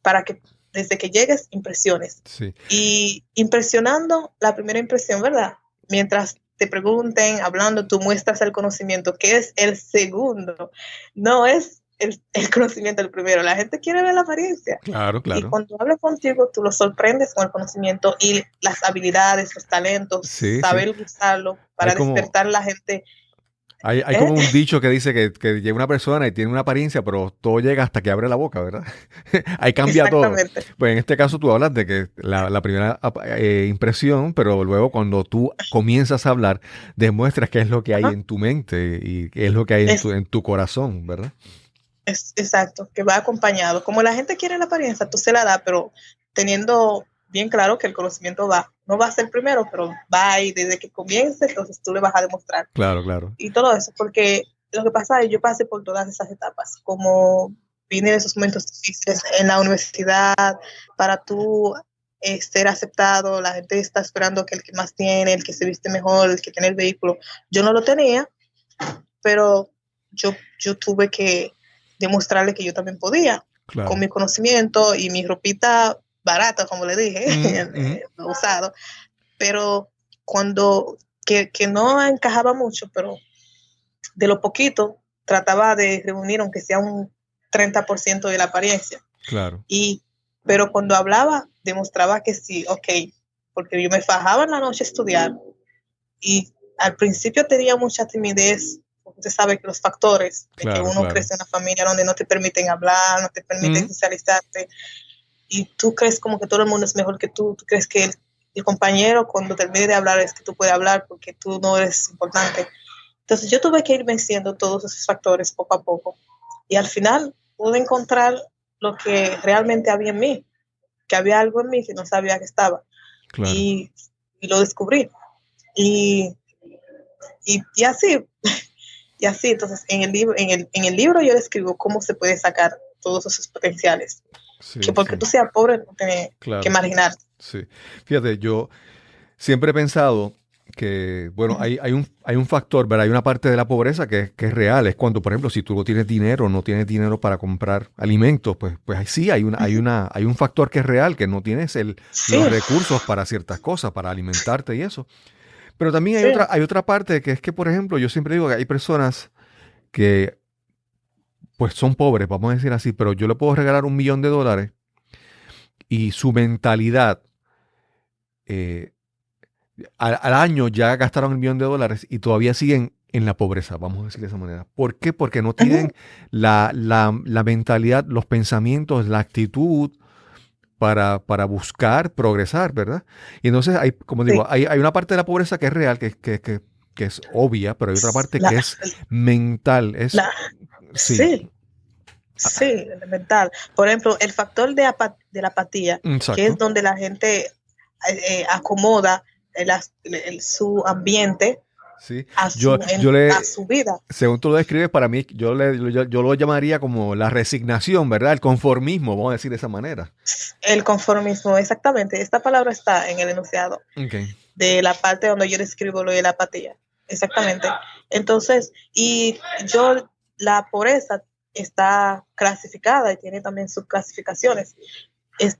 para que desde que llegues, impresiones. Sí. Y impresionando, la primera impresión, ¿verdad? Mientras te pregunten, hablando, tú muestras el conocimiento, que es el segundo. No es el conocimiento el primero. La gente quiere ver la apariencia. Claro. Y cuando habla contigo, tú lo sorprendes con el conocimiento y las habilidades, los talentos, saber usarlo para despertar a la gente. Hay como un dicho que dice que llega una persona y tiene una apariencia, pero todo llega hasta que abre la boca, ¿verdad? Ahí cambia todo. Pues en este caso tú hablas de que la primera impresión, pero luego cuando tú comienzas a hablar, demuestras qué es lo que hay en tu mente y qué es lo que hay en tu corazón, ¿verdad? Exacto, que va acompañado. Como la gente quiere la apariencia, tú se la das, pero teniendo bien claro que el conocimiento no va a ser primero, pero va y desde que comience, entonces tú le vas a demostrar. Claro. Y todo eso, porque lo que pasa es que yo pasé por todas esas etapas, como vine en esos momentos difíciles en la universidad, para tú ser aceptado, la gente está esperando que el que más tiene, el que se viste mejor, el que tiene el vehículo. Yo no lo tenía, pero yo tuve que demostrarle que yo también podía, con mi conocimiento y mi ropita barata, como le dije, usado, pero cuando que no encajaba mucho, pero de lo poquito trataba de reunir aunque sea un 30% de la apariencia. Claro. Pero cuando hablaba demostraba que sí, porque yo me fajaba en la noche a estudiar y al principio tenía mucha timidez. Usted sabe que los factores de que uno crece en una familia donde no te permiten hablar, no te permiten socializarte, y tú crees como que todo el mundo es mejor que tú crees que el compañero cuando termine de hablar es que tú puedes hablar porque tú no eres importante. Entonces yo tuve que ir venciendo todos esos factores poco a poco y al final pude encontrar lo que realmente había en mí, que había algo en mí que no sabía que estaba. Y lo descubrí y así y así. Entonces en el libro yo describo cómo se puede sacar todos esos potenciales. Que porque tú seas pobre no tienes que marginar. Sí. Fíjate, yo siempre he pensado que, bueno, hay un factor, ¿verdad? Hay una parte de la pobreza que es real. Es cuando, por ejemplo, si tú no tienes dinero para comprar alimentos, pues sí, hay un factor que es real, que no tienes los recursos para ciertas cosas, para alimentarte y eso. Pero también hay otra parte que es que, por ejemplo, yo siempre digo que hay personas que pues son pobres, vamos a decir así, pero yo le puedo regalar $1,000,000 y su mentalidad al año ya gastaron $1,000,000 y todavía siguen en la pobreza, vamos a decir de esa manera. ¿Por qué? Porque no tienen la mentalidad, los pensamientos, la actitud para buscar progresar, ¿verdad? Y entonces, hay, como digo, hay una parte de la pobreza que es real, que es obvia, pero hay otra parte que es mental. Sí. Sí, elemental. Por ejemplo, el factor de la apatía, Exacto. que es donde la gente acomoda su ambiente sí. a su vida. Según tú lo describes, para mí, yo lo llamaría como la resignación, ¿verdad? El conformismo, vamos a decir de esa manera. El conformismo, exactamente. Esta palabra está en el enunciado de la parte donde yo describo lo de la apatía. Exactamente. Entonces, la pobreza está clasificada y tiene también subclasificaciones.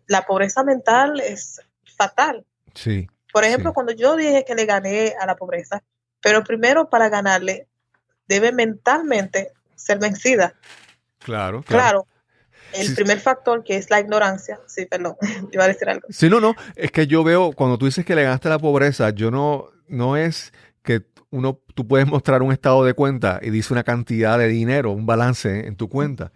La pobreza mental es fatal. Sí. Por ejemplo, cuando yo dije que le gané a la pobreza, pero primero para ganarle debe mentalmente ser vencida. Claro. El primer factor, que es la ignorancia. Sí, perdón, iba a decir algo. Sí, no, es que yo veo, cuando tú dices que le ganaste a la pobreza, yo no es que tú puedes mostrar un estado de cuenta y dice una cantidad de dinero, un balance en tu cuenta.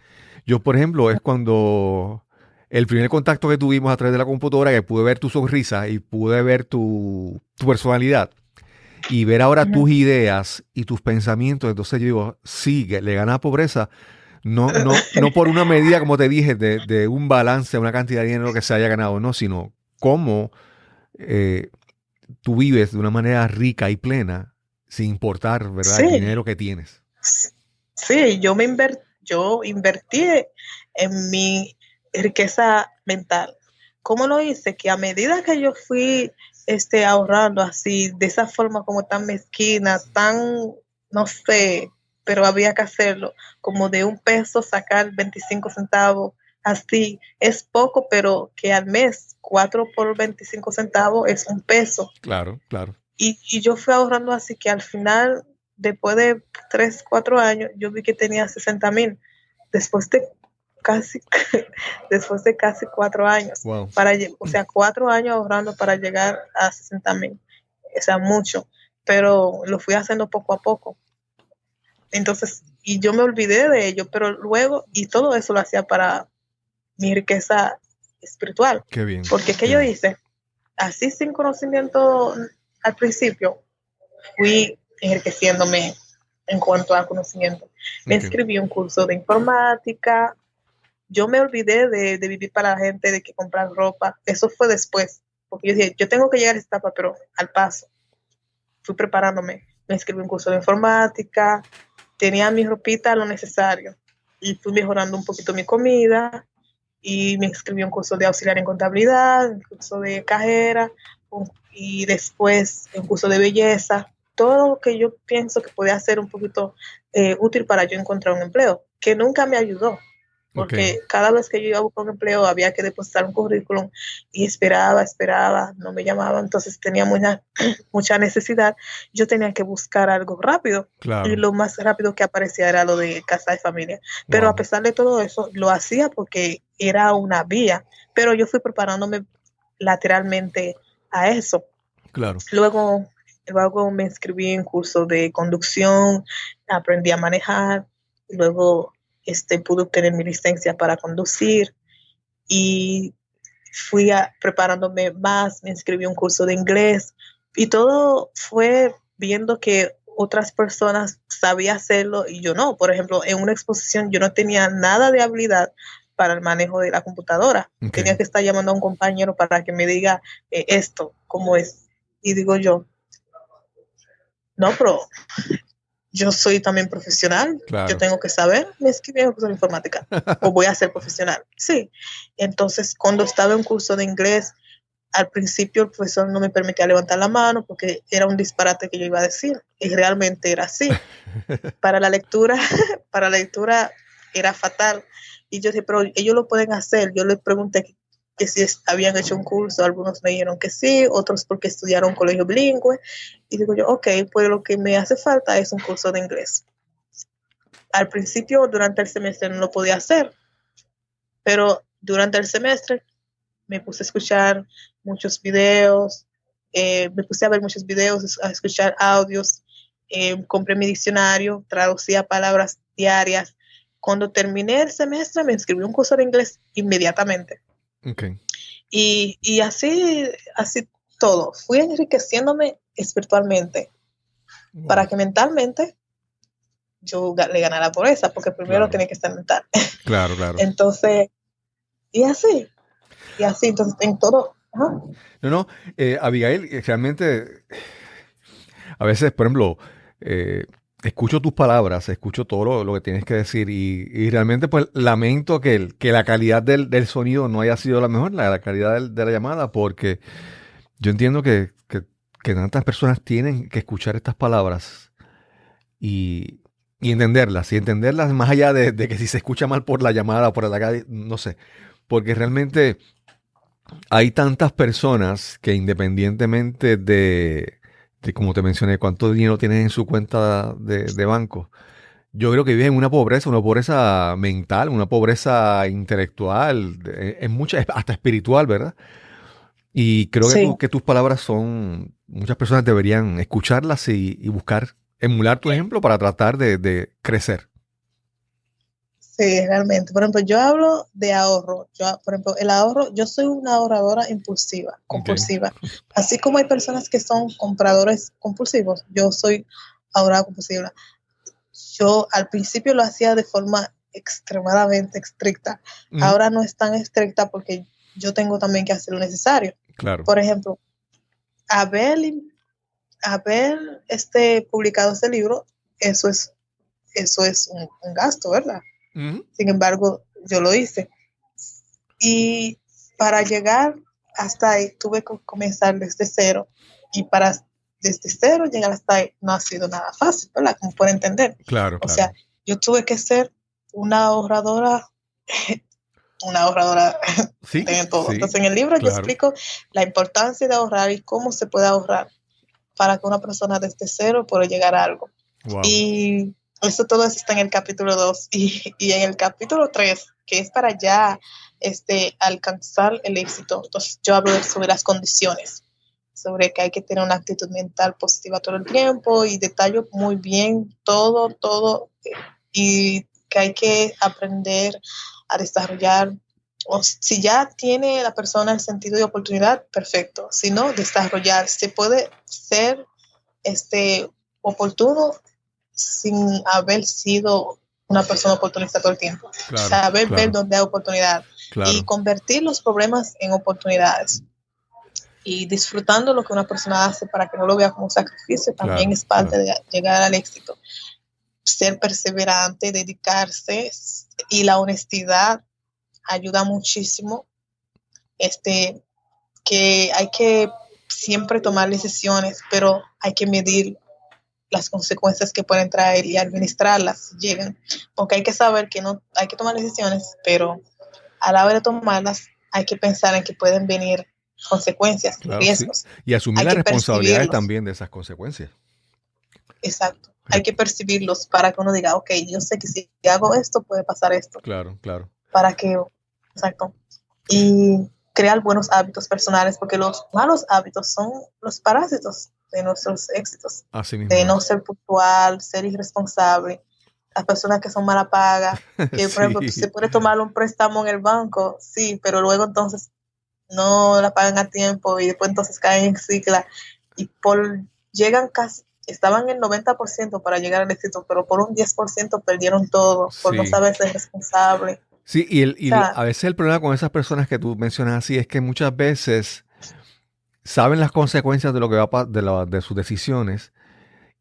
Yo, por ejemplo, es cuando el primer contacto que tuvimos a través de la computadora, que pude ver tu sonrisa y pude ver tu personalidad y ver ahora tus ideas y tus pensamientos. Entonces yo digo, sí, que le gana a pobreza. No por una medida, como te dije, de un balance, una cantidad de dinero que se haya ganado, no, sino cómo tú vives de una manera rica y plena, sin importar, ¿verdad?, el dinero que tienes. Sí, yo invertí en mi riqueza mental. ¿Cómo lo hice? Que a medida que yo fui ahorrando así, de esa forma como tan mezquina, tan, no sé, pero había que hacerlo, como de $1 sacar 25 centavos, así, es poco, pero que al mes 4 por 25 centavos es $1. Claro. Y yo fui ahorrando así que al final, después de 3, 4 años, yo vi que tenía 60,000. Después de casi 4 años. Wow. O sea, 4 años ahorrando para llegar a 60,000. O sea, mucho. Pero lo fui haciendo poco a poco. Entonces, y yo me olvidé de ello, pero luego, y todo eso lo hacía para mi riqueza espiritual. Qué bien. Porque ¿qué yo hice? Así sin conocimiento al principio, fui enriqueciéndome en cuanto a conocimiento. Me inscribí un curso de informática. Yo me olvidé de vivir para la gente, de que comprar ropa. Eso fue después, porque yo dije, yo tengo que llegar a esta etapa, pero al paso. Fui preparándome. Me inscribí un curso de informática. Tenía mi ropita, lo necesario. Y fui mejorando un poquito mi comida. Y me inscribí un curso de auxiliar en contabilidad, un curso de cajera, y después un curso de belleza. Todo lo que yo pienso que podía ser un poquito útil para yo encontrar un empleo, que nunca me ayudó. Porque cada vez que yo iba a buscar un empleo había que depositar un currículum y esperaba, no me llamaban, entonces tenía mucha necesidad. Yo tenía que buscar algo rápido. Claro. Y lo más rápido que aparecía era lo de casa de familia. Pero a pesar de todo eso, lo hacía porque era una vía, pero yo fui preparándome lateralmente a eso. Claro. Luego me inscribí en cursos de conducción, aprendí a manejar, luego pude obtener mi licencia para conducir y fui preparándome más, me inscribí en un curso de inglés y todo fue viendo que otras personas sabían hacerlo y yo no. Por ejemplo, en una exposición yo no tenía nada de habilidad para el manejo de la computadora. Tenía que estar llamando a un compañero para que me diga esto, cómo es. Y digo yo, no, pero yo soy también profesional, claro. Yo tengo que saber, me inscribí en un curso de informática o voy a ser profesional. Sí, entonces cuando estaba en un curso de inglés, al principio el profesor no me permitía levantar la mano porque era un disparate que yo iba a decir y realmente era así. Para la lectura era fatal y yo dije, pero ellos lo pueden hacer. Yo les pregunté que si habían hecho un curso, algunos me dijeron que sí, otros porque estudiaron colegio bilingüe, y digo yo, ok, pues lo que me hace falta es un curso de inglés. Al principio, durante el semestre no lo podía hacer, pero durante el semestre me puse a escuchar muchos videos, me puse a ver muchos videos, a escuchar audios, compré mi diccionario, traducía palabras diarias. Cuando terminé el semestre me inscribí a un curso de inglés inmediatamente. Okay. Y así todo. Fui enriqueciéndome espiritualmente para que mentalmente yo le ganara la pobreza, porque primero tenía que estar mental. Claro. Entonces, y así, entonces en todo. Ajá. No, Abigail, realmente a veces, por ejemplo, escucho tus palabras, escucho todo lo que tienes que decir y realmente pues lamento que la calidad del sonido no haya sido la mejor, la calidad de la llamada, porque yo entiendo que tantas personas tienen que escuchar estas palabras y entenderlas más allá de que si se escucha mal por la llamada o por la calle, no sé, porque realmente hay tantas personas que independientemente como te mencioné, cuánto dinero tienen en su cuenta de banco, yo creo que viven una pobreza mental, una pobreza intelectual, hasta espiritual, ¿verdad? Y creo Sí. que tus palabras muchas personas deberían escucharlas y buscar emular tu ejemplo para tratar de crecer. Sí, realmente. Por ejemplo, yo hablo de ahorro. Por ejemplo, el ahorro, yo soy una ahorradora impulsiva, compulsiva. Okay. Así como hay personas que son compradores compulsivos, yo soy ahorradora compulsiva. Yo al principio lo hacía de forma extremadamente estricta. Ahora no es tan estricta porque yo tengo también que hacer lo necesario. Claro. Por ejemplo, haber publicado este libro, eso es un gasto, ¿verdad? Sin embargo, yo lo hice. Y para llegar hasta ahí, tuve que comenzar desde cero. Y desde cero llegar hasta ahí no ha sido nada fácil, ¿verdad? Como pueden entender. Claro. O sea, yo tuve que ser una ahorradora sí, de todo. Sí, entonces, en el libro yo explico la importancia de ahorrar y cómo se puede ahorrar para que una persona desde cero pueda llegar a algo. Wow. Y todo eso está en el capítulo 2 y en el capítulo 3, que es para ya alcanzar el éxito. Entonces yo hablo sobre las condiciones, sobre que hay que tener una actitud mental positiva todo el tiempo y detallo muy bien todo y que hay que aprender a desarrollar. O si ya tiene la persona el sentido de oportunidad, perfecto. Si no, desarrollar. Se puede ser oportuno sin haber sido una persona oportunista todo el tiempo. Saber ver dónde hay oportunidad y convertir los problemas en oportunidades. Y disfrutando lo que una persona hace para que no lo vea como un sacrificio, también es parte de llegar al éxito. Ser perseverante, dedicarse, y la honestidad ayuda muchísimo. Que hay que siempre tomar decisiones, pero hay que medir las consecuencias que pueden traer y administrarlas si llegan, porque hay que saber que no hay que tomar decisiones, pero a la hora de tomarlas hay que pensar en que pueden venir consecuencias y riesgos. Sí. Y asumir las responsabilidades también de esas consecuencias. Exacto. Hay que percibirlos para que uno diga, ok, yo sé que si hago esto puede pasar esto. Claro. Para que, exacto. Y crear buenos hábitos personales, porque los malos hábitos son los parásitos de nuestros éxitos. Así mismo. De no ser puntual, ser irresponsable. Las personas que son mala paga, que por ejemplo se puede tomar un préstamo en el banco, sí, pero luego entonces no la pagan a tiempo y después entonces caen en cicla y estaban en 90% para llegar al éxito, pero por un 10% perdieron todo, por no saber ser responsable. Sí, y a veces el problema con esas personas que tú mencionas así es que muchas veces saben las consecuencias de lo que va de sus decisiones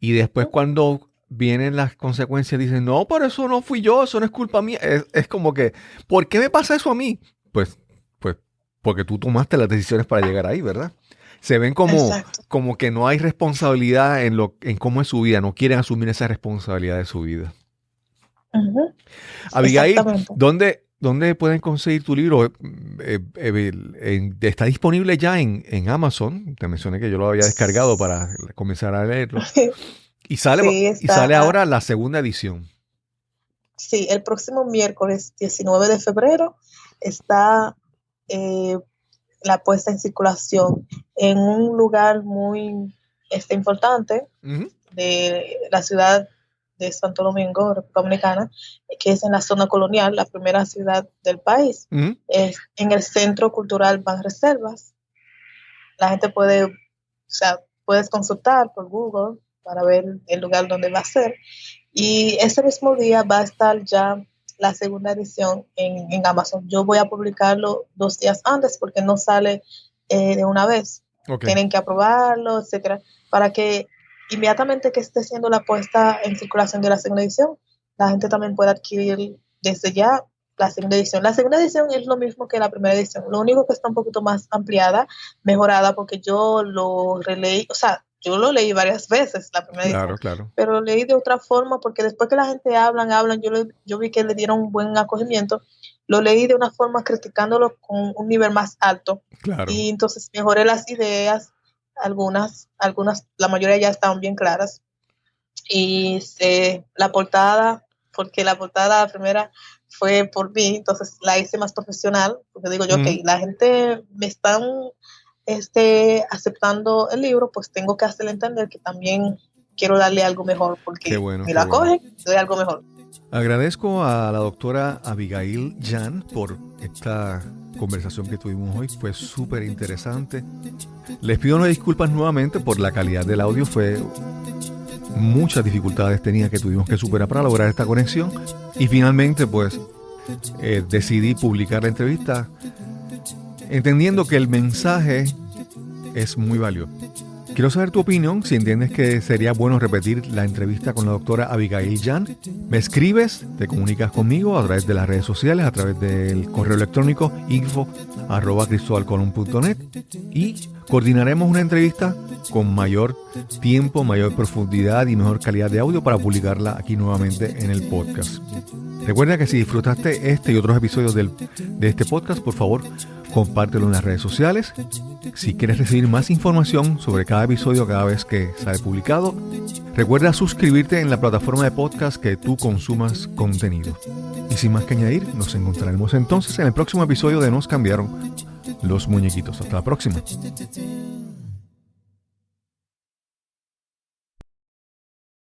y después cuando vienen las consecuencias dicen, no, pero eso no fui yo, eso no es culpa mía. Es como que, ¿por qué me pasa eso a mí? Pues porque tú tomaste las decisiones para llegar ahí, ¿verdad? Se ven como que no hay responsabilidad en cómo es su vida, no quieren asumir esa responsabilidad de su vida. Uh-huh. Abigail, ¿dónde pueden conseguir tu libro? Está disponible ya en Amazon. Te mencioné que yo lo había descargado para comenzar a leerlo. Y sale ahora la segunda edición. Sí, el próximo miércoles 19 de febrero está la puesta en circulación en un lugar muy importante de la ciudad de Santo Domingo, República Dominicana, que es en la zona colonial, la primera ciudad del país. Es en el Centro Cultural Banreservas. La gente puedes consultar por Google para ver el lugar donde va a ser. Y ese mismo día va a estar ya la segunda edición en Amazon. Yo voy a publicarlo 2 días antes porque no sale de una vez. Okay. Tienen que aprobarlo, etcétera, para que inmediatamente que esté siendo la puesta en circulación de la segunda edición, la gente también pueda adquirir desde ya la segunda edición. La segunda edición es lo mismo que la primera edición, lo único que está un poquito más ampliada, mejorada, porque yo lo releí, yo lo leí varias veces la primera edición, claro. Pero lo leí de otra forma, porque después que la gente hablan, yo vi que le dieron un buen acogimiento, lo leí de una forma criticándolo con un nivel más alto, claro. Y entonces mejoré las ideas, algunas, la mayoría ya estaban bien claras, y la portada, porque la portada primera fue por mí, entonces la hice más profesional, porque digo yo, ok, la gente me están aceptando el libro, pues tengo que hacerle entender que también quiero darle algo mejor, porque me la cogen, doy algo mejor. Agradezco a la doctora Abigail Jan por esta conversación que tuvimos hoy, fue súper interesante. Les pido unas disculpas nuevamente por la calidad del audio, fue muchas dificultades que tuvimos que superar para lograr esta conexión, y finalmente pues decidí publicar la entrevista entendiendo que el mensaje es muy valioso. Quiero saber tu opinión, si entiendes que sería bueno repetir la entrevista con la doctora Abigail Jan. Me escribes, te comunicas conmigo a través de las redes sociales, a través del correo electrónico info@cristobalcolon.net, y coordinaremos una entrevista con mayor tiempo, mayor profundidad y mejor calidad de audio para publicarla aquí nuevamente en el podcast. Recuerda que si disfrutaste este y otros episodios de este podcast, por favor, compártelo en las redes sociales. Si quieres recibir más información sobre cada episodio cada vez que sale publicado, recuerda suscribirte en la plataforma de podcast que tú consumas contenido. Y sin más que añadir, nos encontraremos entonces en el próximo episodio de Nos cambiaron los muñequitos. Hasta la próxima.